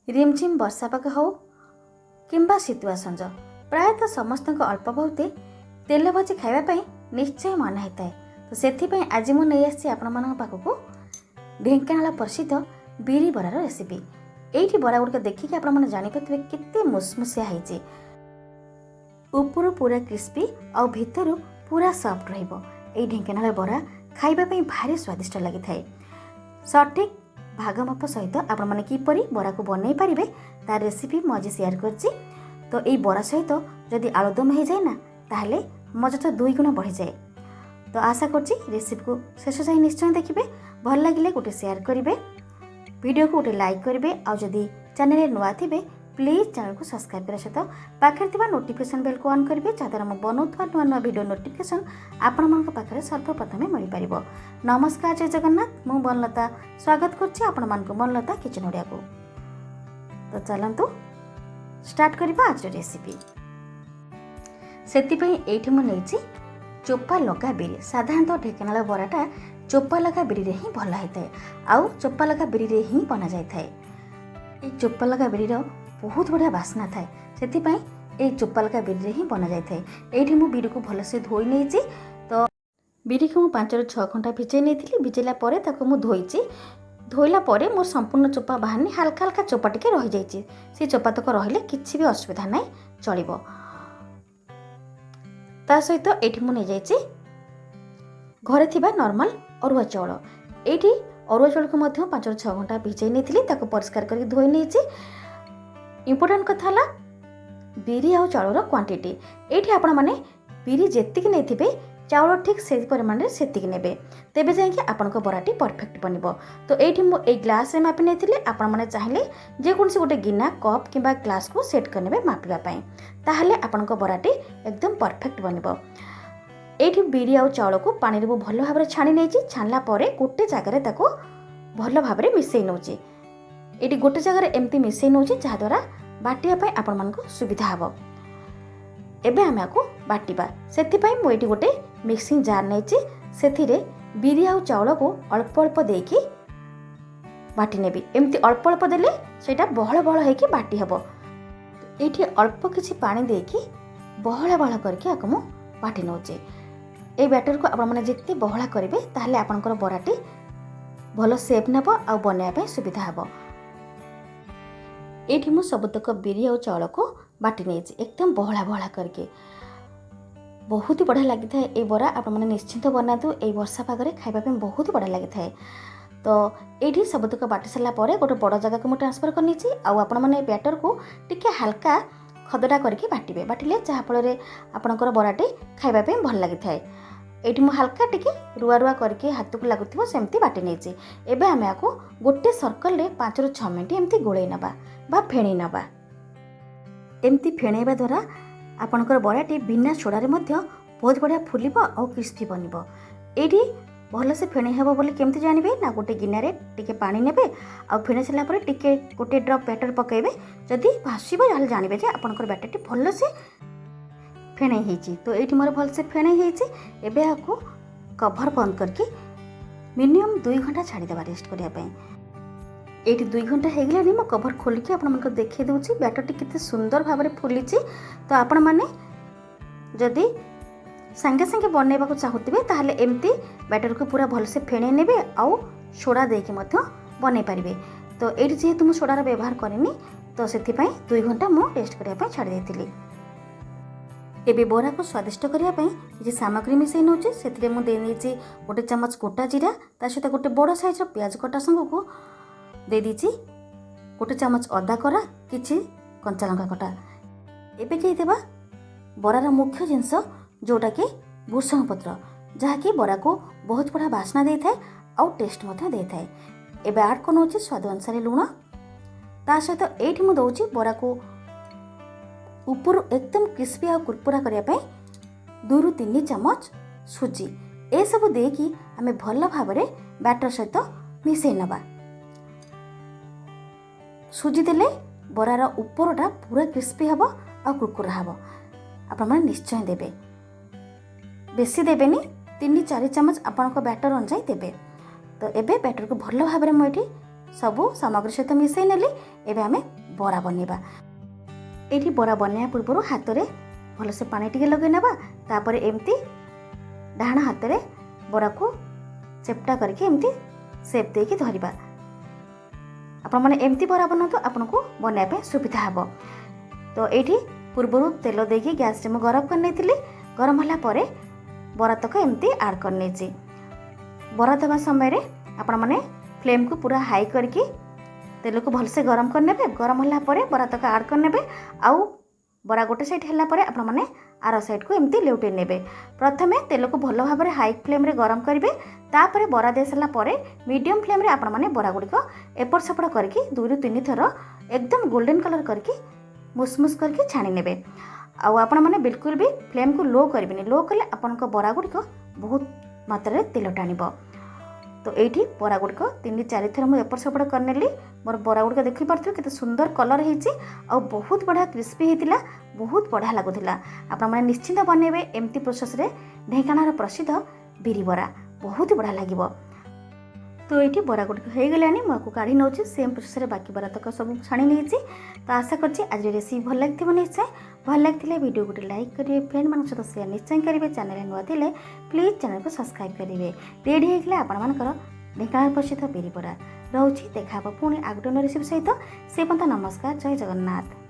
रिमझिम वर्षा पाग हो किंबा शीतुआ संज प्रायतः समस्त अल्प बहुत तेल भजी खावाई निश्चय मन होता है। तो से आज मुझे आपण पाखक ढेंकानाल प्रसिद्ध बिरी बरार रेसिपी। यही बरा गुड़िक देखिए आपण जापारे केते मुसमुसिया होती, ऊपर पूरा क्रिस्पी और भितर पूरा सॉफ्ट रहिबो। एई ढेंकानाल बरा खाइबापई भारी स्वादिष्ट लगी थाए। सठिक भाग माप सहित आपण माने किपरि बरा को बनई पारिबे तार रेसिपी मु आज शेयर करछि। तो एई बरा सहित जदि आलुदम हो जाए ना ताहले मजा तो 2 गुण बढ़ी जाए। तो आशा करछि रेसिपी को शेष जाए निश्चय देखिए। भल लगिले गोटे शेयर करिवे, वीडियो को गोटे लाइक करिवे, और जदि चैनल नुआ थिबे प्लीज चैनल को सब्सक्राइब करने सहित पाखे थिबा नोटिफिकेशन बेल को ऑन करिवे, जहाद्वारा मु बनौथुवा नुआ नुआ वीडियो नोटिफिकेशन आपण मानक पाखरे सर्वप्रथमे मिल पारिबो। नमस्कार, जय जगन्नाथ। मु बनलता स्वागत करछि आपण मानक बनलता किचन ओडिया को। तो चलंतु स्टार्ट करबा आज रेसिपी। सेति पई एठी मु नेछि चोपा लगा बिरी। साधारणतः ढेंकानाल बराटा चोपा लगा बिरी रे ही भल होता, आउ चोपा लगा बिरी रे ही बना जाय थाए। ए चोपा लगा बिरी रो बहुत बढ़िया बास्ना थाए, सेतिपई ए चोपा लगा बिरी रे ही बना जाय थाए। एठी मु बिरी को भलसे धोई नेछि। तो बिरी को मु 5 ରୁ 6 घंटा भिजै नेथिली। भिजैला परे ताको मु धोइछि। धोइला परे मोर संपूर्ण चोपा बाहरनी, हल्का हल्का चोपा टिके रहि जाइछि। से चोपा तक रहिले किछि भी असुविधा नै, चलिबो। ता सहित एठी मु नै जाइछि घरे थिबा नॉर्मल अरुआ चाउल। एठी अरुआ चाउल को मध्य 5 ରୁ 6 घंटा भिजै नेथिली, ताको परिष्कार करके धोई नेछि। इंपोर्टेंट कथा हला बिरी आउ चाउलर क्वांटिटी। एठी आपण माने बिरी जेतिक नेथिबे चाउल ठीक से परिमाण रे सेतिक नेबे, तेबे जाय कि आपनको बराटी परफेक्ट बनिबो। तो एठी मु ए ग्लास रे मापि नेथिले, आपण माने चाहिले जे कोनसी गोटे गिना कप किबा ग्लास को सेट करनेबे मापिबा पई, ताहले आपनको बराटी एकदम परफेक्ट बनिबो। एठी बिरी आउ चाउल को पानी रे भलो भाबरे छाणी नेछि। छाणला परे गोटे जगह रे ताको भलो भाबरे मिसै नउछि। एठी गोटे जगह रे एम्ति मिसै नउछि जहा द्वारा बाटिया पई आपण मानको सुविधा हबो। एबे हम याको बाटिबा। सेति पई मु एठी गोटे मिक्सिंग जार नेछि। सेथिरे बिरी आउ चाउल को अल्प अल्प देकी बाटी नेबी। एम्ति अल्प अल्प देले सेटा बहळ बहळ हेकी बाटी हबो। एठी अल्प किछि पानी देकी बहळ बहळ करके याको मु बाटी नउछि। ए बैटर को आपण माने जेते बहळा करिवे ताहले आपनकर बराटी भलो शेप नेबो आ बनाया पई सुविधा हबो। एठी मु सबतक बिरी आउ चाउल को बाटी नेछि एकदम बहळा बहळा करके। बहुत ही बढ़िया लगी था ए बरा। आपण माने निश्चिंत बनातु, ए वर्षा पागरे खाइबा पे बहुत बढ़िया लगी था। तो एठी सबतक बाटी सला परे गोटे बड़ जगह को मु ट्रांसफर करनी छी। आ आपण माने बैटर को टिके हल्का खदडा करके बाटिबे। बाटिले जहा फल रे आपनकर बराटी खाइबा पे भल लगी था। एठी मु हल्का टिके रुआ रुआ करके हाथ को लागुथिबो सेमती बाटी नेछि। एबे हम याको गोटे सर्कल रे 5 ରୁ 6 मिनिट एमती गोळै नबा बा फेणी नबा। एमती फेणैबा द्वारा आपनकर बराटी बिना सोडा रे मध्य बहुत बढ़िया फुलिबो और क्रिस्पी बनिबो। एठी भल से फेणी हेबो बोली केमती जानिबे ना, गोटे गिना रे टिके पानी नेबे आ फेणी सला परे टिके गोटे ड्रॉप बैटर पकेबे। जदि भासीबो ताले जानिबे जे आपनकर बैटरटी भल से फेणे हेछि। तो एठी मोर भल से फेणे हेछि। एबे आको कवर बंद करके मिनिमम 2 घंटा छाड़ी देबा रेस्ट करिया पई। एठी 2 घंटा हे गेलानी मो कवर खोल के आपन मन देखै दउछि बैटरटी केते सुंदर भाबरे फुलिछि। तो आपण माने जदि संगे संगे बनैबा को चाहुतिबे ताहले एम्ति बैटर को पूरा भल से फेणे नेबे आउ सोडा देके मध्य बनै परिबे। तो एठी जेहेतु मु सोडार व्यवहार करेनी, तो सेति पई 2 घंटा मु रेस्ट करिया पई छाड़ी देथिली। एबे बोरा को स्वादिष्ट करिया पई जे सामग्री मिसै नउछि, सेतिरे मु दे नेछि गोटे चम्मच कोटा जीरा, ता सहित गोटे बड़ साइज रो प्याज कटा संग को दे दीछि गोटे चम्मच अदा करा, किछि कंचा लंका कटा। एबे जे देबा बरार मुख्य जिंस जोटा कि भूसंग पत्र, जहा कि बरा को बहुत बड़ा बास्ना दे थाए और टेस्ट मध्य दे थाए। एबे ऐड को नउछि स्वाद अनुसार लूण। ता सहित एठी मु दउछि बरा को ऊपर एकदम क्रिस्पी और कुरकुरा करिया पई 2 ରୁ 3 चम्मच सुजी। ए सब देकी आमे भल भाबरे बैटर सहित मिसै नबा। सुजी देले बरार ऊपरटा पूरा क्रिस्पी हबो और कुरकुरा हबो। आपण माने निश्चय देबे, बेसी देबेनी, 3 ରୁ 4 चम्मच आपनको बैटर अनुसार देबे। तो एबे बैटर को भल भाबरे मु एठी सबू सामग्री सहित मिसई नेली। एबे आमे बरा बनेबा। एठी बरा बनया पूर्व हाथ में भलसे पानी टिके लगे नेबा। तापर एमती डाहाण हाथ में बरा को चेप्टा करके एमती सेप देके धरिबा। आपण माने एमती बरा बनातो आपनको बनाया पे सुविधा हबो। तो एठी पूर्व तेल देके गैस रे गरम कर नेतिली। गरम होला परे बरा तक एमती ऐड कर नेछि। बरा देवा समय रे आपण माने फ्लेम को पूरा हाई करके तेल को भलसे गरम कर नेबे। गरम होला परे बरा तक ऐड कर नेबे। आउ बरा गोटे साइड हैला परे आपण माने आर साइड को एमती लेउटे नेबे। प्रथमे तेल को भल भाव में हाई फ्लेम रे गरम करिवे। तापरे बरा दे सारा परे मीडियम फ्लेम रे आपण माने बरा गुडी को एपट सेपट करके 2 ରୁ 3 थर एकदम गोल्डन कलर करके मुसमुस करके छाणी नेबे। आउ आपण माने बिल्कुल भी फ्लेम को लो करबेनी। लो कले आपण को बरा गुडी को बहुत मात्रा रे तेल टाणिबो। तो एठी बरा गुडी को 3 ରୁ 4 थर मु एपट सेपट करनेली। मोर बरा गुडी को देखि पारथु केते सुंदर कलर हेछि। आ बहुत बढ़िया क्रिस्पी हेतिला। बहुत बढ़िया लागुथिला। आपण माने निश्चिंत बनेबे एमती प्रोसेस रे। ढेंकानार प्रसिद्ध बिरी बरा बहुत बढ़िया लागिबो। तो ये बरा गुड़ी हो गलानी मुझे काढ़ी नौ सेम प्रोसेस रे बाकी बरा तक सब छाणी नहीं। तो आशा करछि आज रेसिपी भल लगी निश्चय। भल लगी वीडियो गोटे लाइक करेंगे। फ्रेंड मान सहित शेयर निश्चय करेंगे। चैनल नुआ थे प्लीज चैनल को सब्सक्राइब करेंगे। रेडी होगले आपर ढेंकानाल प्रसिद्ध बिरी बरा रोचे। देखा पुणी आगोटे रेसिपी सहित से पर्यंत नमस्कार। जय जगन्नाथ।